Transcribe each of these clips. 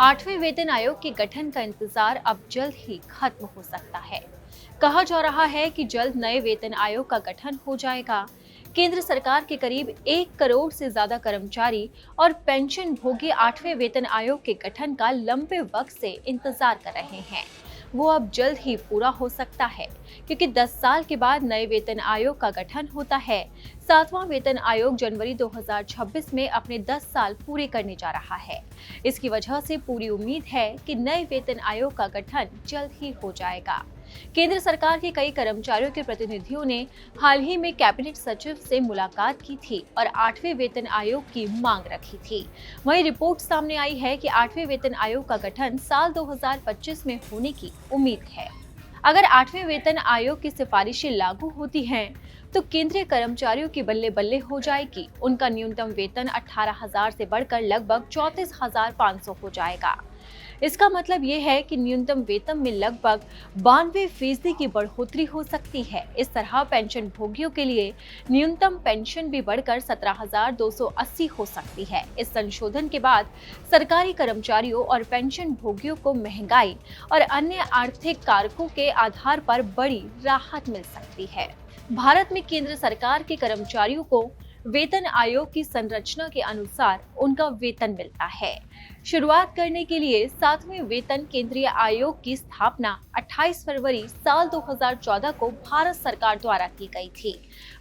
आठवें वेतन आयोग के गठन का इंतजार अब जल्द ही खत्म हो सकता है। कहा जा रहा है कि जल्द नए वेतन आयोग का गठन हो जाएगा। केंद्र सरकार के करीब 1 करोड़ से ज्यादा कर्मचारी और पेंशन भोगी आठवें वेतन आयोग के गठन का लंबे वक्त से इंतजार कर रहे हैं। वो अब जल्द ही पूरा हो सकता है, क्योंकि 10 साल के बाद नए वेतन आयोग का गठन होता है। 7वां वेतन आयोग जनवरी 2026 में अपने 10 साल पूरे करने जा रहा है। इसकी वजह से पूरी उम्मीद है कि नए वेतन आयोग का गठन जल्द ही हो जाएगा। केंद्र सरकार के कई कर्मचारियों के प्रतिनिधियों ने हाल ही में कैबिनेट सचिव से मुलाकात की थी और 8वें वेतन आयोग की मांग रखी थी। वहीं रिपोर्ट सामने आई है कि 8वें वेतन आयोग का गठन साल 2025 में होने की उम्मीद है। अगर 8वें वेतन आयोग की सिफारिशें लागू होती हैं, तो केंद्रीय कर्मचारियों की बल्ले बल्ले हो जाएगी। उनका न्यूनतम वेतन 18,000 से बढ़कर लगभग 34,500 हो जाएगा। इसका मतलब ये है कि न्यूनतम वेतन में लगभग 92% की बढ़ोतरी हो सकती है। इस तरह पेंशन भोगियों के लिए न्यूनतम पेंशन भी बढ़कर 17,280 हो सकती है। इस संशोधन के बाद सरकारी कर्मचारियों और पेंशन भोगियों को महंगाई और अन्य आर्थिक कारकों के आधार पर बड़ी राहत मिल सकती है। भारत में केंद्र सरकार के कर्मचारियों को वेतन आयोग की संरचना के अनुसार उनका वेतन मिलता है। शुरुआत करने के लिए 7वें वेतन केंद्रीय आयोग की स्थापना 28 फरवरी साल 2014 को भारत सरकार द्वारा की गई थी।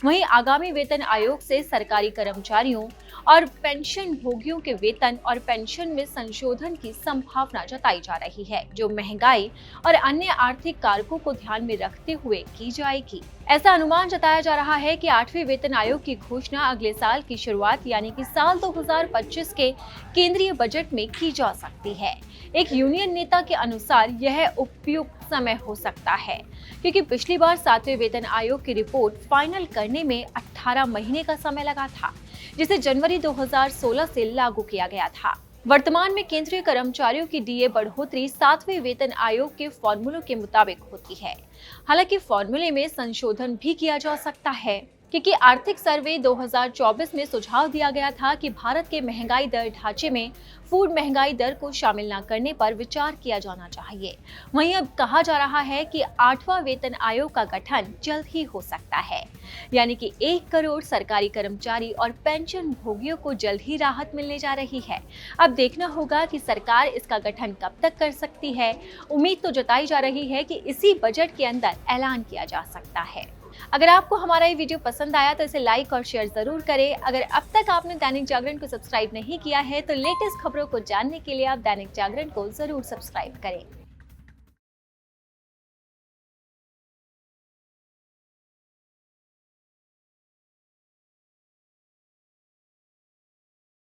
वहीं आगामी वेतन आयोग से सरकारी कर्मचारियों और पेंशन भोगियों के वेतन और पेंशन में संशोधन की संभावना जताई जा रही है, जो महंगाई और अन्य आर्थिक कारकों को ध्यान में रखते हुए की जाएगी। ऐसा अनुमान जताया जा रहा है कि 8वें वेतन आयोग की घोषणा अगले साल की शुरुआत यानी कि साल 2025 के केंद्रीय बजट में की जा सकती है। एक यूनियन नेता के अनुसार यह उपयुक्त समय हो सकता है, क्योंकि पिछली बार 7वें वेतन आयोग की रिपोर्ट फाइनल करने में 18 महीने का समय लगा था, जिसे जनवरी 2016 से लागू किया गया था। वर्तमान में केंद्रीय कर्मचारियों की डीए बढ़ोतरी 7वें वेतन आयोग के फॉर्मूलों के मुताबिक होती है। हालांकि फॉर्मूले में संशोधन भी किया जा सकता है, क्योंकि आर्थिक सर्वे 2024 में सुझाव दिया गया था कि भारत के महंगाई दर ढांचे में फूड महंगाई दर को शामिल न करने पर विचार किया जाना चाहिए। वहीं अब कहा जा रहा है कि 8वां वेतन आयोग का गठन जल्द ही हो सकता है, यानी कि 1 करोड़ सरकारी कर्मचारी और पेंशन भोगियों को जल्द ही राहत मिलने जा रही है। अब देखना होगा कि सरकार इसका गठन कब तक कर सकती है। उम्मीद तो जताई जा रही है कि इसी बजट के अंदर ऐलान किया जा सकता है। अगर आपको हमारा ये वीडियो पसंद आया तो इसे लाइक और शेयर जरूर करें। अगर अब तक आपने दैनिक जागरण को सब्सक्राइब नहीं किया है तो लेटेस्ट खबरों को जानने के लिए आप दैनिक जागरण को जरूर सब्सक्राइब करें।